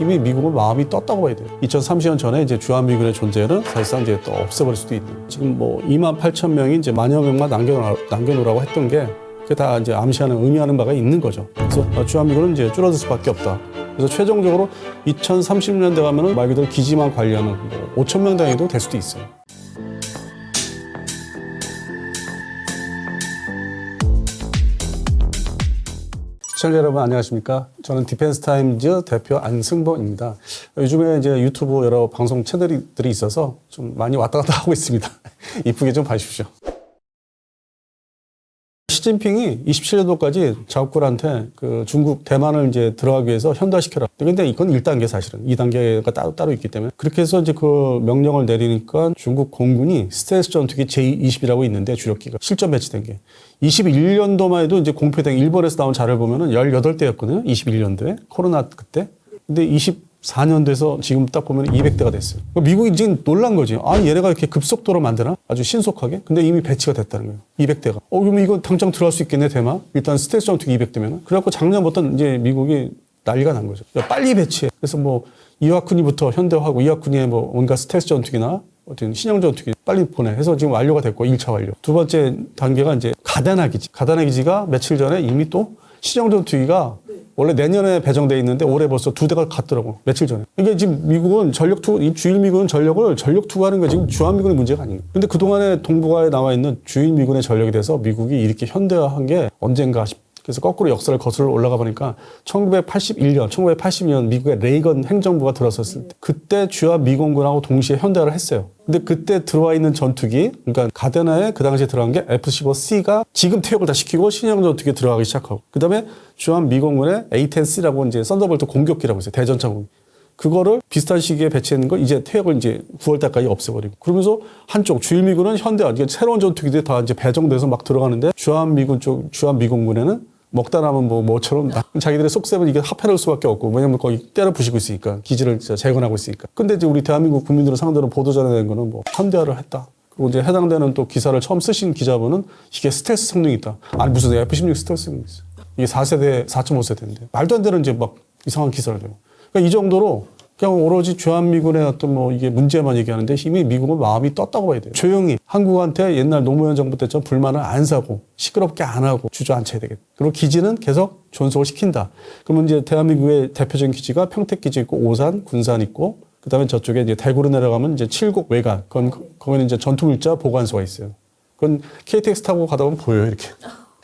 이미 미국은 마음이 떴다고 봐야 돼요. 2030년 전에 이제 주한미군의 존재는 사실상 이제 또 없애버릴 수도 있는. 지금 뭐 28,000명이 이제 만여 명만 남겨놓으라고 했던 게 그게 다 이제 암시하는 의미하는 바가 있는 거죠. 그래서 주한미군은 이제 줄어들 수밖에 없다. 그래서 최종적으로 2030년대 가면은 말 그대로 기지만 관리하는 뭐 5,000명 단위도 될 수도 있어요. 시청자 여러분 안녕하십니까? 저는 디펜스타임즈 대표 안승범입니다. 요즘에 이제 유튜브 여러 방송 채널들이 있어서 좀 많이 왔다 갔다 하고 있습니다. 이쁘게 좀 봐주십시오. 시진핑이 27년도까지 자국군한테 그 중국, 대만을 이제 들어가기 위해서 현대화시켜라. 근데 이건 1단계 사실은. 2단계가 따로 있기 때문에. 그렇게 해서 이제 그 명령을 내리니까 중국 공군이 스텔스 전투기 J-20이라고 있는데 주력기가 실전 배치된 게. 21년도만 해도 이제 공표된 일본에서 나온 자료를 보면은 18대였거든요. 21년도에. 코로나 그때. 근데 24년도에서 지금 딱 보면 200대가 됐어요. 미국이 지금 놀란 거지. 아, 얘네가 이렇게 급속도로 만드나? 아주 신속하게? 근데 이미 배치가 됐다는 거예요. 200대가. 그러면 이거 당장 들어갈 수 있겠네, 대만? 일단 스텔스 전투기 200대면. 그래갖고 작년부터 이제 미국이 난리가 난 거죠. 빨리 배치해. 그래서 뭐 이와쿠니부터 현대화하고 이와쿠니의 뭐 온갖 스텔스 전투기나 어떤 신형 전투기 빨리 보내 해서 지금 완료가 됐고 1차 완료. 두 번째 단계가 이제 가다나 기지. 가다나 기지가 며칠 전에 이미 또 신형 전투기가 원래 내년에 배정돼 있는데 올해 벌써 2대가 갔더라고. 며칠 전에. 이게 지금 미국은 이 주일미군은 전력을 전력 투구하는 게 지금 주한미군의 문제가 아닌가. 근데 그동안에 동북아에 나와 있는 주일미군의 전력에 대해서 미국이 이렇게 현대화한 게 언젠가 그래서 거꾸로 역사를 거슬러 올라가 보니까 1980년 미국의 레이건 행정부가 들어섰을 때 그때 주한미군군하고 동시에 현대화를 했어요. 근데 그때 들어와 있는 전투기, 그러니까 가데나에 그 당시에 들어간 게 F-15C가 지금 퇴역을 다 시키고 신형 전투기에 들어가기 시작하고 그 다음에 주한미군군의 A-10C라고 이제 썬더볼트 공격기라고 있어요. 대전차 공격. 그거를 비슷한 시기에 배치했는 거 이제 퇴역을 이제 9월 달까지 없애버리고 그러면서 한쪽 주일미군은 현대화, 이게 새로운 전투기들이 다 이제 배정돼서 막 들어가는데 주한미군군에는 먹다 남은 뭐처럼 자기들의 속셈은 이게 합해놓을 수밖에 없고 왜냐면 거기 때려 부시고 있으니까 기지를 재건하고 있으니까. 근데 이제 우리 대한민국 국민들을 상대로 보도자료 낸 거는 뭐 현대화를 했다. 그리고 이제 해당되는 또 기사를 처음 쓰신 기자분은 이게 스텔스 성능이 있다. 아니 무슨 F-16 스텔스 성능이 있어. 이게 4세대, 4.5세대인데 말도 안 되는 이제 막 이상한 기사를 내요. 그러니까 이 정도로 그냥 오로지 주한미군의 어떤 뭐 이게 문제만 얘기하는데 이미 미국은 마음이 떴다고 봐야 돼요. 조용히 한국한테 옛날 노무현 정부 때처럼 불만을 안 사고 시끄럽게 안 하고 주저앉혀야 되겠다. 그리고 기지는 계속 존속을 시킨다. 그러면 이제 대한민국의 대표적인 기지가 평택기지 있고 오산, 군산 있고 그다음에 저쪽에 이제 대구로 내려가면 이제 칠곡 외관. 거기는 이제 전투물자 보관소가 있어요. 그건 KTX 타고 가다 보면 보여요, 이렇게.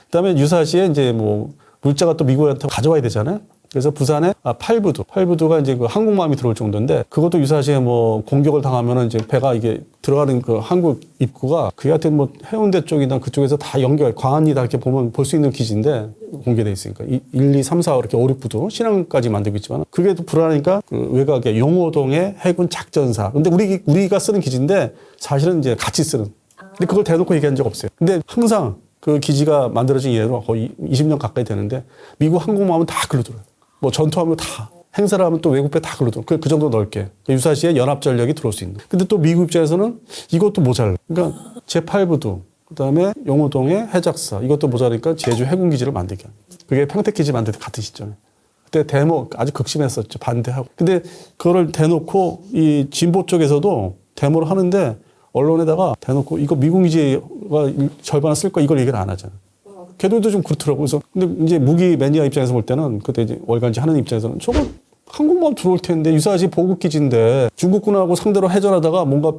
그다음에 유사시에 이제 뭐 물자가 또 미국한테 가져와야 되잖아요. 그래서 부산에 팔부두가 이제 그 항공모함이 들어올 정도인데 그것도 유사시에 뭐 공격을 당하면은 이제 배가 이게 들어가는 그 한국 입구가 그게 하여튼 뭐 해운대 쪽이나 그쪽에서 다 광안리 다 이렇게 보면 볼 수 있는 기지인데 공개돼 있으니까 1, 2, 3, 4 이렇게 5, 6부도 신항까지 만들고 있지만 그게 또 불안하니까 그 외곽에 용호동의 해군 작전사. 근데 우리가 쓰는 기지인데 사실은 이제 같이 쓰는. 근데 그걸 대놓고 얘기한 적 없어요. 근데 항상 그 기지가 만들어진 이래로 거의 20년 가까이 되는데 미국 항공모함은 다 글로 들어요. 뭐 전투하면 다 행사를 하면 또 외국배 다 글로 들어. 그 정도 넓게 유사시에 연합전력이 들어올 수 있는. 근데 또 미국 입장에서는 이것도 모자라. 그러니까 제8부두 그다음에 용호동의 해작사 이것도 모자라니까 제주 해군기지를 만들게 합니다. 그게 평택기지 만들 때 같은 시점에. 그때 데모 아주 극심했었죠. 반대하고. 근데 그거를 대놓고 이 진보 쪽에서도 데모를 하는데 언론에다가 대놓고 이거 미군 기지가 절반을 쓸 거 이걸 얘기를 안 하잖아요. 걔들도 좀 그렇더라고요. 그래서 근데 이제 무기 매니아 입장에서 볼 때는 그때 이제 월간지 하는 입장에서는 저거 항공모함 들어올 텐데 유사시 보급기지인데 중국군하고 상대로 해전하다가 뭔가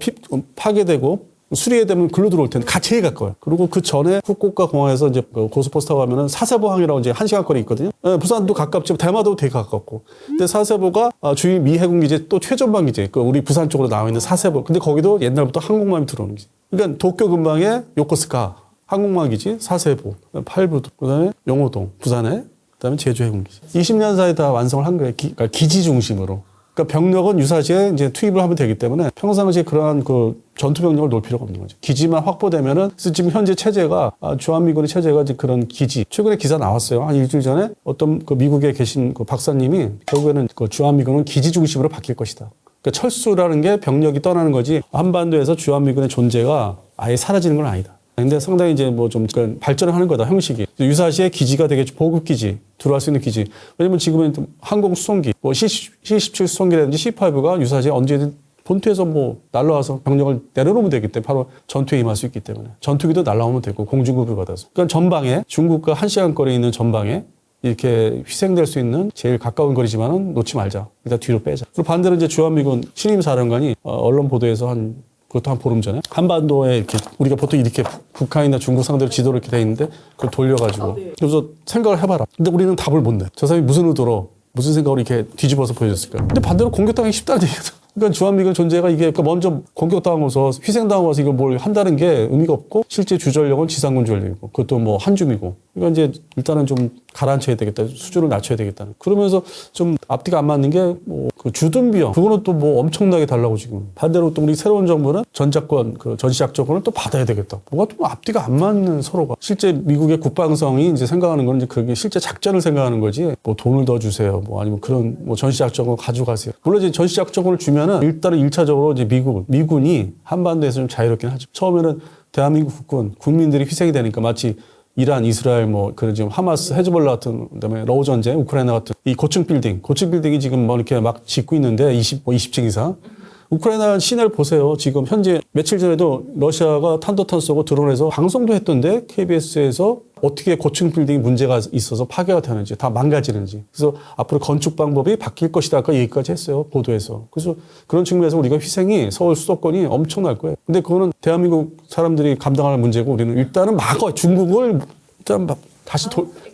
파괴되고 수리해되면 글로 들어올 텐데 제일 가까워요. 그리고 그 전에 후쿠오카 공항에서 이제 고속버스 타고 가면은 사세보항이라고 이제 1시간 거리 있거든요. 네, 부산도 가깝지만 대마도 되게 가깝고. 근데 사세보가 주위 미 해군기지 또 최전방 기지, 우리 부산 쪽으로 나와 있는 사세보. 근데 거기도 옛날부터 항공모함이 들어오는 기지. 그러니까 도쿄 근방에 요코스카. 항공모함 기지, 사세보, 팔부두, 그다음에 용호동, 부산에, 그다음에 제주 해군기지. 20년 사이에 다 완성을 한 거예요. 그러니까 기지 중심으로. 그러니까 병력은 유사시에 이제 투입을 하면 되기 때문에 평상시에 그러한 그 전투 병력을 놓을 필요가 없는 거죠. 기지만 확보되면은 그래서 지금 현재 체제가 주한미군의 체제가 이제 그런 기지. 최근에 기사 나왔어요. 한 일주일 전에 어떤 그 미국에 계신 그 박사님이 결국에는 그 주한미군은 기지 중심으로 바뀔 것이다. 그러니까 철수라는 게 병력이 떠나는 거지 한반도에서 주한미군의 존재가 아예 사라지는 건 아니다. 근데 상당히 이제 뭐 좀 발전을 하는 거다, 형식이. 유사시에 기지가 되게 보급 기지, 들어갈 수 있는 기지. 왜냐면 지금은 항공 수송기, 뭐 C-17 수송기라든지 C-5가 유사시에 언제든 본토에서 뭐 날라와서 병력을 내려놓으면 되기 때문에 바로 전투에 임할 수 있기 때문에 전투기도 날라오면 되고 공중급을 받아서. 그러니까 전방에 중국과 1시간 거리에 있는 전방에 이렇게 희생될 수 있는 제일 가까운 거리지만은 놓지 말자. 일단 뒤로 빼자. 그리고 반대로 이제 주한미군 신임사령관이 언론 보도에서 그것도 한 보름 전에 한반도에 이렇게 우리가 보통 이렇게 북한이나 중국 상대로 지도를 이렇게 돼 있는데 그걸 돌려가지고 그래서 생각을 해봐라. 근데 우리는 답을 못 내. 저 사람이 무슨 의도로 무슨 생각으로 이렇게 뒤집어서 보여줬을까? 근데 반대로 공격당하기 쉽다는 얘기죠. 그러니까 주한미군 존재가 이게 먼저 공격당하고서 희생당하고서 이걸 뭘 한다는 게 의미가 없고 실제 주전력은 지상군 전력이고 그것도 뭐 한줌이고 그러니까 이제 일단은 좀 가라앉혀야 되겠다. 수준을 낮춰야 되겠다. 그러면서 좀 앞뒤가 안 맞는 게 뭐 그 주둔 비용 그거는 또 뭐 엄청나게 달라고 지금 반대로 또 우리 새로운 정부는 전작권 그 전시작전권을 또 받아야 되겠다. 뭐가 또 앞뒤가 안 맞는 서로가 실제 미국의 국방성이 이제 생각하는 건 이제 그게 실제 작전을 생각하는 거지 뭐 돈을 더 주세요. 뭐 아니면 그런 뭐 전시작전권 가져가세요. 물론 이제 전시작전권을 주면은 일단은 1차적으로 이제 미군이 한반도에서 좀 자유롭긴 하죠. 처음에는 대한민국 국군 국민들이 희생이 되니까 마치 이란, 이스라엘, 뭐, 그런 지금 하마스, 헤즈볼라 같은, 그 다음에 러우 전쟁, 우크라이나 같은 이 고층 빌딩이 지금 뭐 이렇게 막 짓고 있는데 20층 이상. 우크라이나 시내를 보세요. 지금 현재 며칠 전에도 러시아가 탄도탄 쏘고 드론에서 방송도 했던데 KBS에서 어떻게 고층 빌딩이 문제가 있어서 파괴가 되는지 다 망가지는지. 그래서 앞으로 건축 방법이 바뀔 것이다. 아까 얘기까지 했어요. 보도에서. 그래서 그런 측면에서 우리가 희생이 서울 수도권이 엄청날 거예요. 근데 그거는 대한민국 사람들이 감당할 문제고 우리는 일단은 막어. 중국을 일단 다시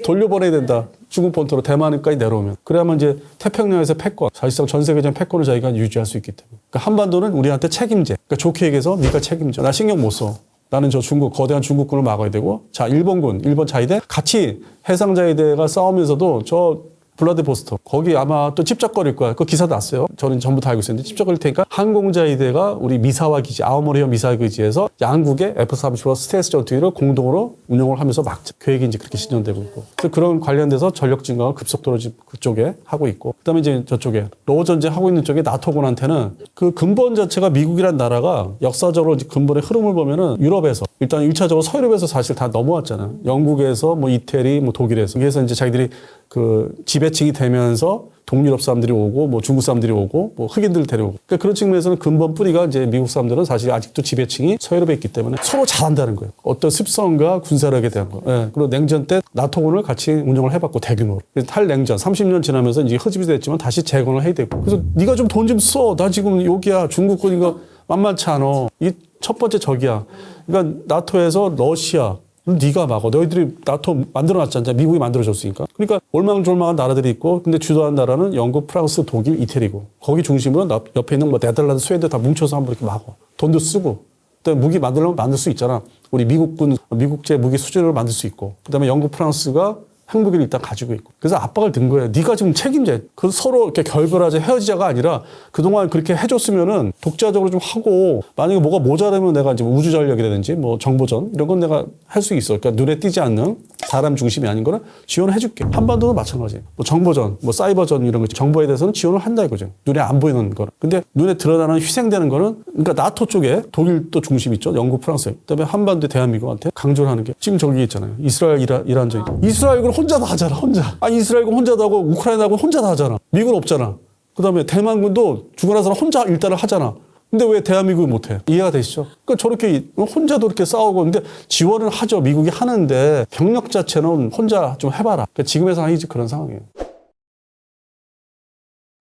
돌려보내야 된다. 중국 본토로 대만까지 내려오면. 그래야만 이제 태평양에서 패권, 사실상 전 세계적인 패권을 저희가 유지할 수 있기 때문에. 그러니까 한반도는 우리한테 책임제. 그러니까 좋게 얘기해서 네가 책임져. 나 신경 못 써. 나는 저 거대한 중국군을 막아야 되고. 자, 일본 자위대 같이 해상자위대가 싸우면서도 저 블라디보스토크 거기 아마 또 찝쩍거릴 거야. 그 기사 났어요. 저는 전부 다 알고 있었는데 찝쩍거릴 테니까 항공자위대가 우리 미사와 기지, 아오모리현 미사와 기지에서 양국의 F-35 스텔스 전투기를 공동으로 운영을 하면서 막자. 계획이 이제 그렇게 진전되고 있고. 그래서 그런 관련돼서 전력 증강을 급속도로 그쪽에 하고 있고. 그다음에 이제 저쪽에 러우 전쟁 하고 있는 쪽에 나토군한테는 그 근본 자체가 미국이란 나라가 역사적으로 이제 근본의 흐름을 보면은 유럽에서 일단 1차적으로 서유럽에서 사실 다 넘어왔잖아요. 영국에서 뭐 이태리, 뭐 독일에서. 그래서 이제 자기들이 그 지배층이 되면서 동유럽 사람들이 오고 뭐 중국 사람들이 오고 뭐 흑인들 데려오고 그러니까 그런 측면에서는 근본 뿌리가 이제 미국 사람들은 사실 아직도 지배층이 서유럽에 있기 때문에 서로 잘한다는 거예요. 어떤 습성과 군사력에 대한 거. 예. 그리고 냉전 때 나토군을 같이 운영을 해봤고 대규모로. 그래서 탈냉전 30년 지나면서 이제 흐집이 됐지만 다시 재건을 해야 되고. 그래서 네가 좀 돈 좀 써. 나 지금 여기야 중국군 이거 만만치 않아. 이게 첫 번째 적이야. 그러니까 나토에서 러시아 네가 막어. 너희들이 나토 만들어놨잖아. 미국이 만들어줬으니까. 그러니까 올망졸망한 나라들이 있고 근데 주도한 나라는 영국, 프랑스, 독일, 이태리고 거기 중심으로 옆에 있는 뭐 네덜란드, 스웨덴 다 뭉쳐서 한번 이렇게 막어. 돈도 쓰고. 그다음에 무기 만들려면 만들 수 있잖아. 우리 미국제 무기 수준으로 만들 수 있고. 그다음에 영국, 프랑스가 핵무기를 일단 가지고 있고. 그래서 압박을 든 거예요. 네가 지금 책임져. 그 서로 이렇게 결별하자 헤어지자가 아니라 그동안 그렇게 해줬으면은 독자적으로 좀 하고 만약에 뭐가 모자라면 내가 이제 우주 전력이라든지 뭐 정보전 이런 건 내가 할 수 있어. 그러니까 눈에 띄지 않는 사람 중심이 아닌 거는 지원을 해줄게. 한반도도 마찬가지. 뭐 정보전, 뭐 사이버전 이런 거 정보에 대해서는 지원을 한다 이거죠. 눈에 안 보이는 거는. 근데 눈에 드러나는 희생되는 거는 그러니까 나토 쪽에 독일도 중심 있죠. 영국, 프랑스. 그다음에 한반도 대한민국한테 강조를 하는 게 지금 저기 있잖아요. 이스라엘, 이란전. 이스라엘군 혼자 다 하잖아. 혼자. 아니 이스라엘군 혼자도 하고 우크라이나군 혼자 다 하잖아. 미군 없잖아. 그다음에 대만군도 죽어난 사람 혼자 일단은 하잖아. 근데 왜 대한민국이 못해? 이해가 되시죠? 그러니까 저렇게 혼자도 이렇게 싸우고 근데 지원을 하죠. 미국이 하는데 병력 자체는 혼자 좀 해봐라. 그러니까 지금의 상황이 그런 상황이에요.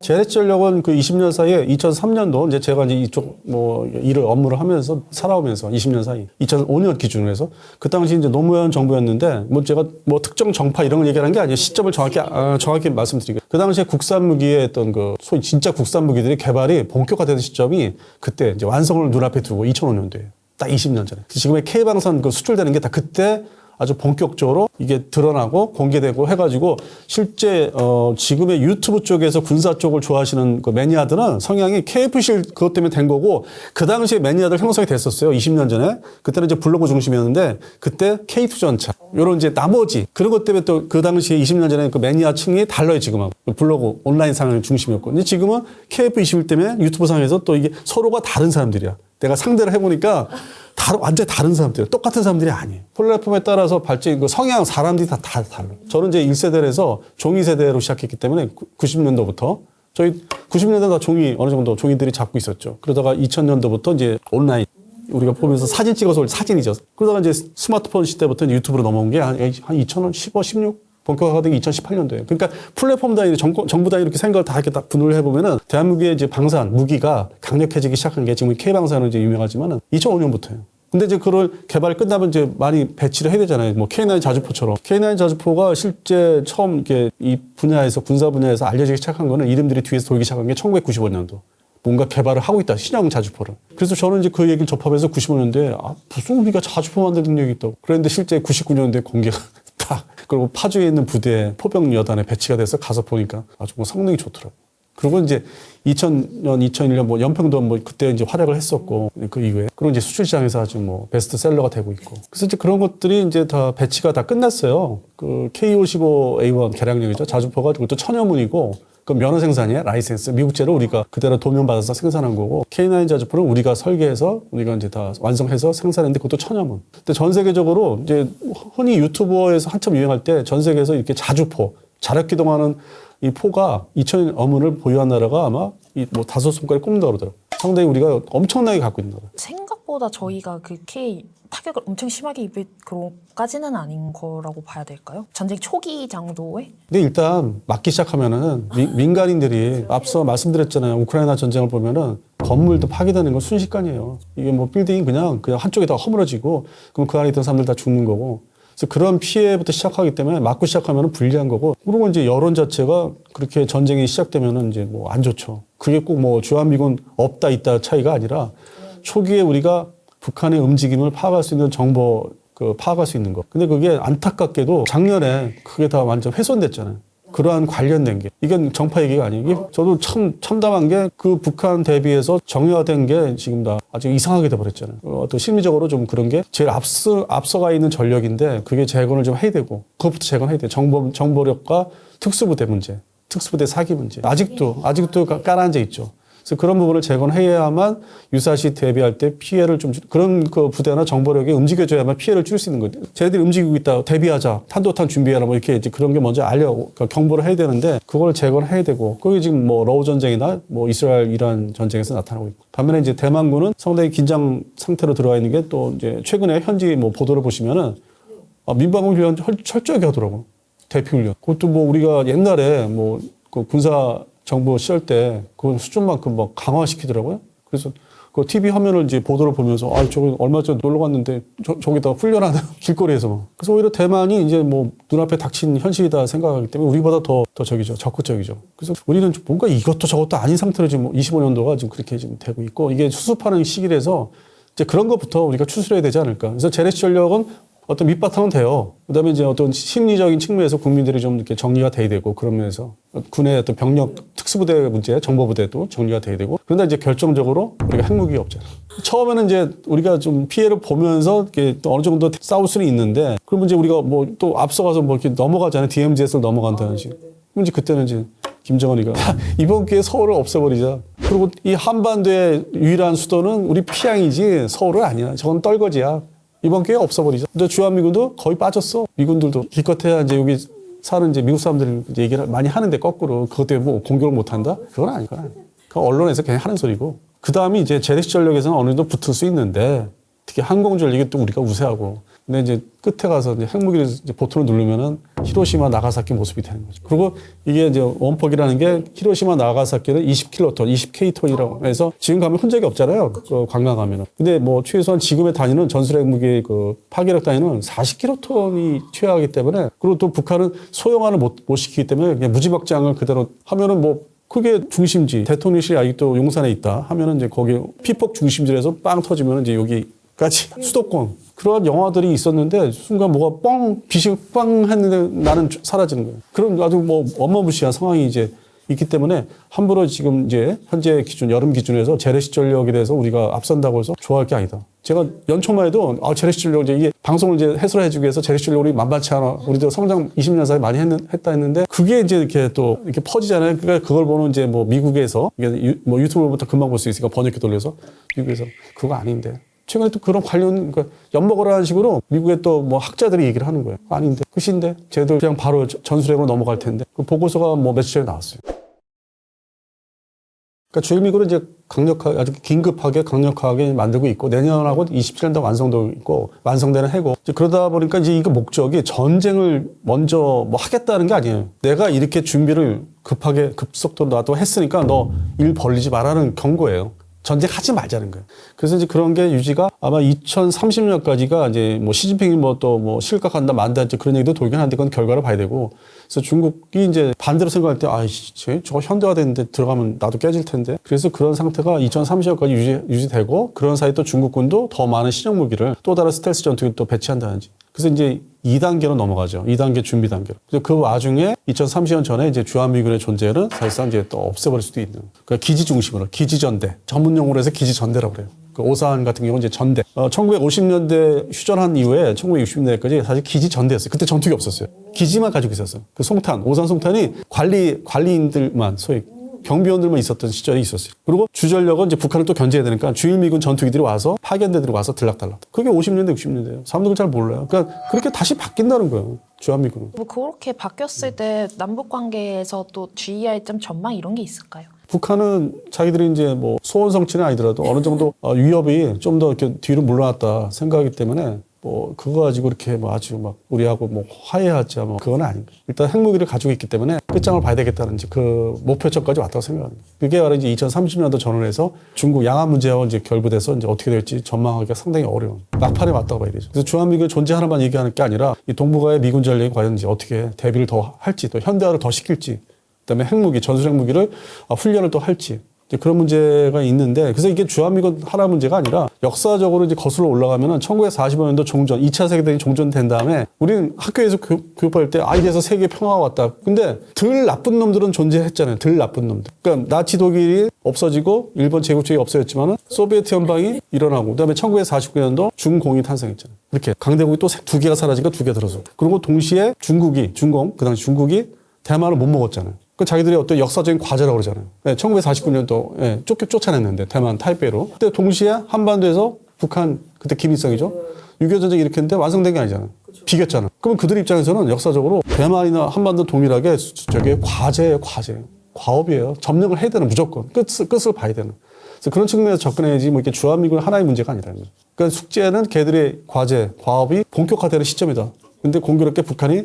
재래전력은 그 20년 사이에 2003년도 이제 제가 이제 이쪽 뭐 업무를 하면서 살아오면서 20년 사이 2005년 기준으로 해서 그 당시 이제 노무현 정부였는데 뭐 제가 뭐 특정 정파 이런 걸 얘기하는 게 아니에요. 시점을 정확히 말씀드리고 그 당시에 국산 무기의 어떤 그 소위 진짜 국산 무기들이 개발이 본격화되는 시점이 그때 이제 완성을 눈앞에 두고 2005년도에 딱 20년 전에 지금의 K방산 그 수출되는 게 다 그때 아주 본격적으로 이게 드러나고 공개되고 해가지고 실제 지금의 유튜브 쪽에서 군사 쪽을 좋아하시는 그 매니아들은 성향이 KF실 그것 때문에 된 거고 그 당시에 매니아들 형성이 됐었어요. 20년 전에. 그때는 이제 블로그 중심이었는데 그때 K2 전차 요런 이제 나머지 그런 것 때문에 또 그 당시에 20년 전에 그 매니아층이 달라요 지금하고. 블로그 온라인 상황이 중심이었고. 근데 지금은 KF21 때문에 유튜브 상에서 또 이게 서로가 다른 사람들이야. 내가 상대를 해보니까 완전히 다른 사람들이에요. 똑같은 사람들이 아니에요. 플랫폼에 따라서 발전, 그 성향, 사람들이 다 달라요. 저는 이제 1세대에서 종이 세대로 시작했기 때문에 90년도부터 저희 90년대 다 어느 정도 종이들이 잡고 있었죠. 그러다가 2000년도부터 이제 온라인. 우리가 보면서 사진 찍어서 올 사진이죠. 그러다가 이제 스마트폰 시대부터 유튜브로 넘어온 게 한 2015, 16? 본격화된 게 2018년도예요. 그러니까 플랫폼 단위, 정부 단위 이렇게 생각을 다 이렇게 딱 분류를 해보면은 대한민국의 이제 방산, 무기가 강력해지기 시작한 게 지금 K방산은 이제 유명하지만은 2005년부터예요. 근데 이제 그걸 개발이 끝나면 이제 많이 배치를 해야 되잖아요. 뭐 K9 자주포처럼. K9 자주포가 실제 처음 이렇게 이 분야에서, 군사 분야에서 알려지기 시작한 거는 이름들이 뒤에서 돌기 시작한 게 1995년도. 뭔가 개발을 하고 있다. 신형 자주포를. 그래서 저는 이제 그 얘기를 접하면서 95년도에 무슨 우리가 자주포 만들 능력이 있다고. 그랬는데 실제 99년도에 공개가 딱. 그리고 파주에 있는 부대에 포병 여단에 배치가 돼서 가서 보니까 아주 뭐 성능이 좋더라고요. 그리고 이제 2000년, 2001년 뭐 연평도 뭐 그때 이제 활약을 했었고 그 이후에. 그리고 이제 수출 시장에서 아주 뭐 베스트셀러가 되고 있고. 그래서 이제 그런 것들이 이제 다 배치가 다 끝났어요. 그 K55A1 개량형이죠. 자주포가 그것도 천여문이고 그 면허 생산이야, 라이센스. 미국제로 우리가 그대로 도면받아서 생산한 거고, K9 자주포는 우리가 설계해서, 우리가 이제 다 완성해서 생산했는데 그것도 천여문. 근데 전 세계적으로 이제 흔히 유튜버에서 한참 유행할 때 전 세계에서 이렇게 자주포, 자력기동하는 이 포가 2000 어문을 보유한 나라가 아마 이 뭐 5손가락에 꼽는다고 그러더라고요. 상당히 우리가 엄청나게 갖고 있는 나라. 생각보다 저희가 그 K 타격을 엄청 심하게 입을 그런까지는 아닌 거라고 봐야 될까요? 전쟁 초기 정도에? 근데 일단 맞기 시작하면은 민간인들이 앞서 말씀드렸잖아요. 우크라이나 전쟁을 보면은 건물도 파괴되는 건 순식간이에요. 이게 뭐 빌딩이 그냥 한쪽에 다 허물어지고 그럼 그 안에 있던 사람들 다 죽는 거고. 그래서 그런 피해부터 시작하기 때문에 맞고 시작하면은 불리한 거고. 그리고 이제 여론 자체가 그렇게 전쟁이 시작되면은 이제 뭐 안 좋죠. 그게 꼭 뭐 주한미군 없다 있다 차이가 아니라 초기에 우리가 북한의 움직임을 파악할 수 있는 정보, 파악할 수 있는 거. 근데 그게 안타깝게도 작년에 그게 다 완전 훼손됐잖아요. 그러한 관련된 게. 이건 정파 얘기가 아니에요. 이게 저도 참 참담한 게 그 북한 대비해서 정예화된 게 지금 다 아주 이상하게 돼버렸잖아요. 또 심리적으로 좀 그런 게 제일 앞서가 있는 전력인데 그게 재건을 좀 해야 되고 그것부터 재건해야 돼요. 정보력과 특수부대 문제, 특수부대 사기 문제. 아직도 깔아앉아 있죠. 그래서 그런 부분을 재건해야만 유사시 대비할 때 피해를 좀 그런 그 부대나 정보력이 움직여줘야만 피해를 줄 수 있는 거죠. 쟤네들이 움직이고 있다. 대비하자. 탄도탄 준비해라. 뭐 이렇게 이제 그런 게 먼저 그러니까 경보를 해야 되는데 그걸 재건해야 되고 그게 지금 뭐 러우 전쟁이나 뭐 이스라엘 이란 전쟁에서 나타나고 있고. 반면에 이제 대만군은 상당히 긴장 상태로 들어가 있는 게 또 이제 최근에 현지 뭐 보도를 보시면은 민방위 훈련 철저하게 하더라고. 대피 훈련. 그것도 뭐 우리가 옛날에 뭐 그 군사 정부 시절 때 그 수준만큼 막 강화시키더라고요. 그래서 그 TV 화면을 이제 보도를 보면서 저기 얼마 전에 놀러 갔는데 저기다 훈련하는 길거리에서 막. 그래서 오히려 대만이 이제 뭐 눈앞에 닥친 현실이다 생각하기 때문에 우리보다 더 적극적이죠. 그래서 우리는 뭔가 이것도 저것도 아닌 상태로 지금 25년도가 지금 그렇게 지금 되고 있고 이게 수습하는 시기라서 이제 그런 것부터 우리가 추스려야 되지 않을까. 그래서 제네시 전력은 어떤 밑바탕은 돼요. 그다음에 이제 어떤 심리적인 측면에서 국민들이 좀 이렇게 정리가 돼야 되고 그런 면에서 군의 어떤 병력 특수부대 문제, 정보부대도 정리가 돼야 되고 그런데 이제 결정적으로 우리가 핵무기가 없잖아요. 처음에는 이제 우리가 좀 피해를 보면서 이렇게 또 어느 정도 싸울 수는 있는데 그러면 이제 우리가 뭐 또 앞서가서 뭐 이렇게 넘어가잖아요. DMZ에서 넘어간다는 식. 그럼 이제 그때는 이제 김정은이가 이번 기회에 서울을 없애버리자. 그리고 이 한반도의 유일한 수도는 우리 피양이지 서울은 아니야. 저건 떨거지야. 이번 기회에 없어버리자. 근데 주한미군도 거의 빠졌어. 미군들도 기껏해야 이제 여기 사는 이제 미국 사람들이 얘기를 많이 하는데 거꾸로 그것 때문에 뭐 공격을 못 한다? 그건 아니거나. 그 언론에서 그냥 하는 소리고. 그 다음이 이제 재래식 전력에서는 어느 정도 붙을 수 있는데 특히 항공 전력이 또 우리가 우세하고. 근데 이제 끝에 가서 이제 핵무기를 이제 보트를 누르면은 히로시마 나가사키 모습이 되는 거죠. 그리고 이게 이제 원폭이라는 게 히로시마 나가사키는 20킬로톤, 20K톤이라고 해서 지금 가면 흔적이 없잖아요. 그 관광 가면은. 근데 뭐 최소한 지금의 단위는 전술 핵무기의 그 파괴력 단위는 40킬로톤이 최하기 때문에 그리고 또 북한은 소형화를 못 시키기 때문에 그냥 무지막지항을 그대로 하면은 뭐 그게 중심지 대통령실이 아직도 용산에 있다 하면은 이제 거기 피폭 중심지에서 빵 터지면은 이제 여기까지 수도권. 그런 영화들이 있었는데 순간 뭐가 빛이 빵 했는데 나는 사라지는 거예요. 그런 아주 뭐 어마무시한 상황이 이제 있기 때문에 함부로 지금 이제 현재 기준, 여름 기준에서 재래식 전력에 대해서 우리가 앞선다고 해서 좋아할 게 아니다. 제가 연초만 해도 재래식 전력 이제 이게 방송을 이제 해설해주기 위해서 재래식 전력 우리 만만치 않아. 우리도 성장 20년 사이 많이 했다 했는데 그게 이제 이렇게 또 이렇게 퍼지잖아요. 그러니까 그걸 보는 이제 뭐 미국에서 이게 뭐 유튜브부터 금방 볼 수 있으니까 번역기 돌려서 미국에서 그거 아닌데. 최근에 또 그런 관련, 그러니까 엿먹으라는 식으로 미국의 또 뭐 학자들이 얘기를 하는 거예요. 아닌데, 끝인데? 쟤들 그냥 바로 전술핵으로 넘어갈 텐데. 그 보고서가 뭐 며칠 전에 나왔어요. 그러니까 주일미군은 이제 강력하게, 아주 긴급하게 강력하게 만들고 있고, 내년하고 27년도 완성되고 있고, 완성되는 해고. 이제 그러다 보니까 이제 이거 목적이 전쟁을 먼저 뭐 하겠다는 게 아니에요. 내가 이렇게 준비를 급하게 급속도로 놔도 했으니까 너 일 벌리지 말라는 경고예요. 전쟁하지 말자는 거예요. 그래서 이제 그런 게 유지가 아마 2030년까지가 이제 뭐 시진핑이 뭐 또 뭐 실각한다 만다 이제 그런 얘기도 돌긴 한데 그건 결과를 봐야 되고. 그래서 중국이 이제 반대로 생각할 때 아이씨 저거 현대화됐는데 들어가면 나도 깨질 텐데. 그래서 그런 상태가 2030년까지 유지되고 그런 사이 또 중국군도 더 많은 신형 무기를 또 다른 스텔스 전투기를 또 배치한다든지. 그래서 이제 2단계로 넘어가죠. 2단계 준비 단계로. 그래서 그 와중에 2030년 전에 이제 주한미군의 존재는 사실상 이제 또 없애버릴 수도 있는. 그러니까 기지 중심으로 기지전대. 전문 용어로 해서 기지전대라고 그래요. 그 오산 같은 경우는 이제 전대. 1950년대 휴전한 이후에 1960년대까지 사실 기지전대였어요. 그때 전투기 없었어요. 기지만 가지고 있었어요. 그 송탄, 오산 송탄이 관리인들만 소위 경비원들만 있었던 시절이 있었어요. 그리고 주전력은 이제 북한을 또 견제해야 되니까 주일미군 전투기들이 와서 파견대들이 와서 들락달락. 그게 50년대, 60년대예요. 사람들은 잘 몰라요. 그러니까 그렇게 다시 바뀐다는 거예요. 주한미군은. 뭐 그렇게 바뀌었을 때 남북 관계에서 또 주의할 점 전망 이런 게 있을까요? 북한은 자기들이 이제 뭐 소원 성취는 아니더라도 어느 정도 위협이 좀 더 이렇게 뒤로 물러났다 생각하기 때문에 뭐 그거 가지고 이렇게 뭐 아주 막 우리하고 뭐 화해하자 뭐 그건 아닌 거예요. 일단 핵무기를 가지고 있기 때문에 끝장을 봐야 되겠다는 이제 그 목표점까지 왔다고 생각합니다. 그게 바로 이제 2030년도 전후에서 중국 양안 문제와 이제 결부돼서 이제 어떻게 될지 전망하기가 상당히 어려운 막판에 왔다고 봐야 되죠. 그래서 주한미군 존재 하나만 얘기하는 게 아니라 이 동북아의 미군 전력이 과연 이제 어떻게 대비를 더 할지 또 현대화를 더 시킬지 그다음에 핵무기, 전술 핵무기를 훈련을 또 할지 이제 그런 문제가 있는데 그래서 이게 주한미군 하나 문제가 아니라 역사적으로 이제 거슬러 올라가면은 1945년도 종전, 2차 세계대전이 종전된 다음에 우리는 학교에서 교육할 때 이래서 세계 평화가 왔다. 근데 덜 나쁜 놈들은 존재했잖아요. 덜 나쁜 놈들. 그러니까 나치 독일이 없어지고 일본 제국주의가 없어졌지만은 소비에트 연방이 일어나고 그다음에 1949년도 중공이 탄생했잖아요. 이렇게 강대국이 또 두 개가 사라지니까 두 개 들어서 그리고 동시에 중공 그 당시 중국이 대만을 못 먹었잖아요. 그 자기들이 어떤 역사적인 과제라고 그러잖아요. 네, 1949년도 쫓아냈는데 대만 타이베이로. 그때 동시에 한반도에서 북한 그때 김일성이죠. 6.25 전쟁 일으켰는데 완성된 게 아니잖아요. 비겼잖아요. 그러면 그들 입장에서는 역사적으로 대만이나 한반도 동일하게 저게 과제예요. 과업이에요. 점령을 해야 되는 무조건 끝을 봐야 되는. 그래서 그런 측면에서 접근해야지 뭐 이렇게 주한미군 하나의 문제가 아니라는 거예요. 그러니까 숙제는 걔들의 과제, 과업이 본격화되는 시점이다. 근데 공교롭게 북한이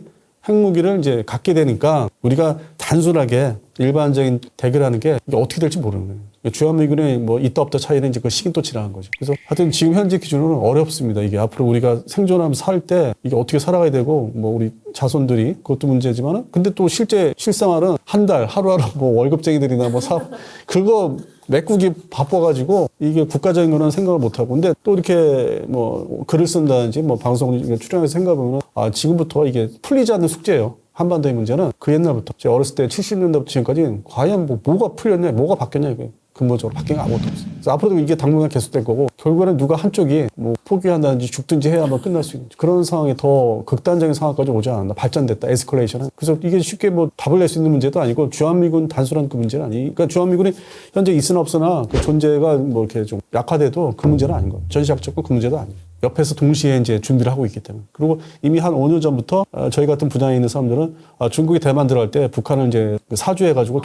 핵무기를 이제 갖게 되니까 우리가 단순하게 일반적인 대결하는 게 이게 어떻게 될지 모르는 거예요. 주한미군의 뭐 있다 없다 차이는 이제 그 시긴 또 지나간 거죠. 그래서 하여튼 지금 현재 기준으로는 어렵습니다. 이게 앞으로 우리가 생존하면서 살 때 이게 어떻게 살아가야 되고 뭐 우리 자손들이 그것도 문제지만은 근데 또 실제 실생활은 한 달 하루하루 뭐 월급쟁이들이나 뭐 사업 그거 메꾸기 바빠가지고 이게 국가적인 거는 생각을 못하고 근데 또 이렇게 뭐 글을 쓴다든지 뭐 방송 출연해서 생각해보면 지금부터 이게 풀리지 않는 숙제예요. 한반도의 문제는 그 옛날부터 제 어렸을 때 70년대부터 지금까지 과연 뭐가 풀렸냐 뭐가 바뀌었냐 이거예요. 근본적으로 바뀐 게 아무것도 없어요. 그래서 앞으로도 이게 당분간 계속될 거고 결국에는 누가 한쪽이 뭐 포기한다든지 죽든지 해야만 끝날 수 있는 그런 상황이 더 극단적인 상황까지 오지 않았나. 발전됐다. 에스컬레이션은. 그래서 이게 쉽게 뭐 답을 낼 수 있는 문제도 아니고 주한미군 단순한 그 문제는 아니니까 그러니까 주한미군이 현재 있으나 없으나 그 존재가 뭐 이렇게 좀 약화돼도 그 문제는 아닌 거예요. 전시학적으로 그 문제도 아니에요. 옆에서 동시에 이제 준비를 하고 있기 때문에. 그리고 이미 한 5년 전부터 저희 같은 분야에 있는 사람들은 중국이 대만 들어갈 때 북한을 이제 사주해가지고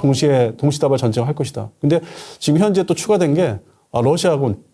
동시다발 전쟁을 할 것이다. 근데 지금 현재 또 추가된 게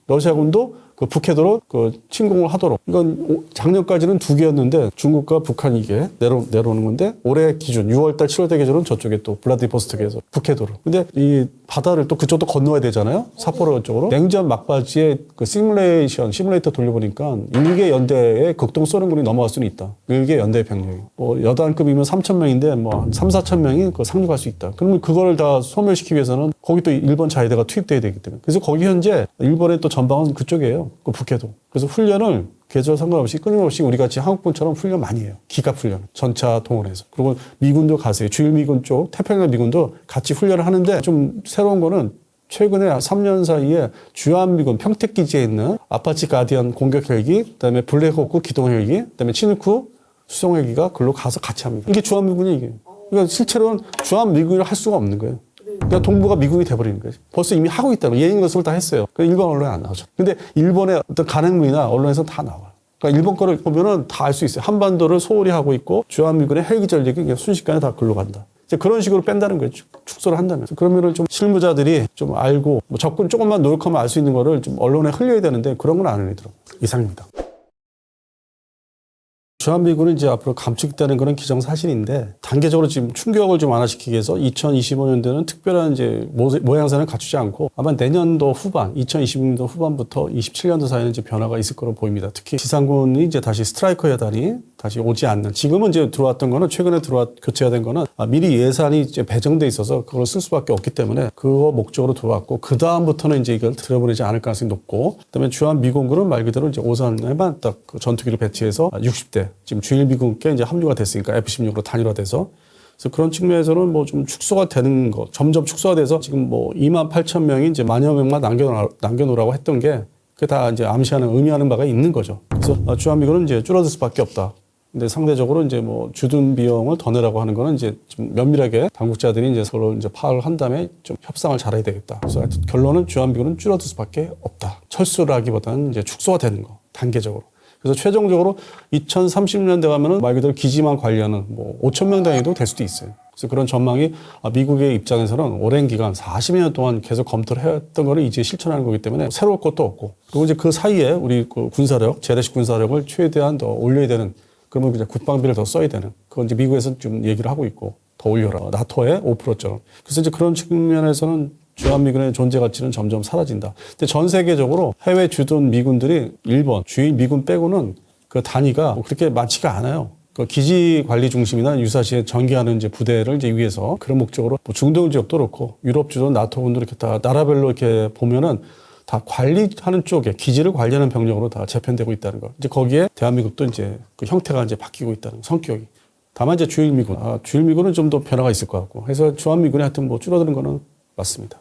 러시아군도 그 북해도로 그 침공을 하도록. 이건 작년까지는 2개였는데 중국과 북한이 이게 내려오는 건데 올해 기준 6월달 7월달 기준은 저쪽에 또 블라디보스토크에서 북해도로. 근데 이 바다를 또 그쪽도 건너야 되잖아요. 삿포로 쪽으로. 냉전 막바지에 그 시뮬레이터 돌려보니까 일개 연대의 극동 소련군이 넘어갈 수는 있다. 일개 연대 병력이. 뭐 여단급이면 3,000명인데 뭐 한 3,4천 명이 그 상륙할 수 있다. 그러면 그걸 다 소멸시키기 위해서는 거기 또 일본 자위대가 투입돼야 되기 때문에. 그래서 거기 현재 일본의 또 전방은 그쪽이에요. 그 북해도. 그래서 훈련을 계절 상관없이 끊임없이 우리 같이 한국군처럼 훈련 많이 해요. 기갑 훈련. 전차 동원해서. 그리고 미군도 가세요. 주일미군 쪽 태평양 미군도 같이 훈련을 하는데 좀 새로운 거는 최근에 3년 사이에 주한미군 평택기지에 있는 아파치 가디언 공격 헬기, 그다음에 블랙호크 기동 헬기, 그다음에 치누크 수송 헬기가 글로 가서 같이 합니다. 이게 주한미군이 이게. 그러니까 실제로는 주한미군을 할 수가 없는 거예요. 그러니까 동부가 미국이 돼버리는 거지. 벌써 이미 하고 있다는 예행 연습을 다 했어요. 그러니까 일본 언론에 안 나오죠. 근데 일본의 어떤 간행문이나 언론에서 다 나와요. 그러니까 일본 거를 보면은 다 알 수 있어요. 한반도를 소홀히 하고 있고 주한미군의 헬기 전력이 그냥 순식간에 다 글로 간다. 이제 그런 식으로 뺀다는 거죠. 축소를 한다면. 그러면은 좀 실무자들이 좀 알고 뭐 접근 조금만 노력하면 알 수 있는 거를 좀 언론에 흘려야 되는데 그런 건 안 흘리더라고요. 이상입니다. 주한미군은 이제 앞으로 감축되는 그런 기정사실인데 단계적으로 지금 충격을 좀 완화시키기 위해서 2025년도에는 특별한 이제 모양새는 갖추지 않고 아마 내년도 후반, 2026년도 후반부터 27년도 사이에는 이제 변화가 있을 거로 보입니다. 특히 지상군이 이제 다시 스트라이커 여단이 다시 오지 않는 지금은 이제 들어왔던 거는 최근에 교체가 된 거는 미리 예산이 이제 배정돼 있어서 그걸 쓸 수밖에 없기 때문에 그거 목적으로 들어왔고 그 다음부터는 이제 이걸 들여보내지 않을 가능성이 높고 그다음에 주한미군은 말 그대로 이제 오산에만 딱 그 전투기를 배치해서 60대 지금 주일미군께 이제 합류가 됐으니까 F-16으로 단일화돼서 그래서 그런 측면에서는 뭐 좀 축소가 되는 거 점점 축소가 돼서 지금 뭐 28,000명이 이제 만여 명만 남겨놓으라고 했던 게 그게 다 이제 암시하는 의미하는 바가 있는 거죠. 그래서 주한미군은 이제 줄어들 수밖에 없다. 근데 상대적으로 이제 뭐 주둔 비용을 더 내라고 하는 거는 이제 좀 면밀하게 당국자들이 이제 서로 이제 파악을 한 다음에 좀 협상을 잘해야 되겠다. 그래서 하여튼 결론은 주한미군은 줄어들 수밖에 없다. 철수를 하기보다는 이제 축소가 되는 거 단계적으로. 그래서 최종적으로 2030년대 가면은 말 그대로 기지만 관리하는 뭐 5,000명 단위도 될 수도 있어요. 그래서 그런 전망이 미국의 입장에서는 오랜 기간 40년 동안 계속 검토를 해왔던 거를 이제 실천하는 거기 때문에 새로울 것도 없고 그리고 이제 그 사이에 우리 그 군사력, 재래식 군사력을 최대한 더 올려야 되는 그러면 이제 국방비를 더 써야 되는 그건 이제 미국에서는 좀 얘기를 하고 있고 더 올려라. 나토의 5%점. 그래서 이제 그런 측면에서는 주한미군의 존재 가치는 점점 사라진다. 근데 전 세계적으로 해외 주둔 미군들이 일본, 주일 미군 빼고는 그 단위가 그렇게 많지가 않아요. 그 기지 관리 중심이나 유사시에 전개하는 이제 부대를 이제 위해서 그런 목적으로 뭐 중동 지역도 그렇고 유럽 주둔 나토군도 이렇게 다 나라별로 이렇게 보면은 다 관리하는 쪽에 기지를 관리하는 병력으로 다 재편되고 있다는 거. 이제 거기에 대한민국도 이제 그 형태가 이제 바뀌고 있다는 거, 성격이. 다만 이제 주일미군, 주일미군은 좀 더 변화가 있을 것 같고. 그래서 주한미군이 하여튼 뭐 줄어드는 거는 맞습니다.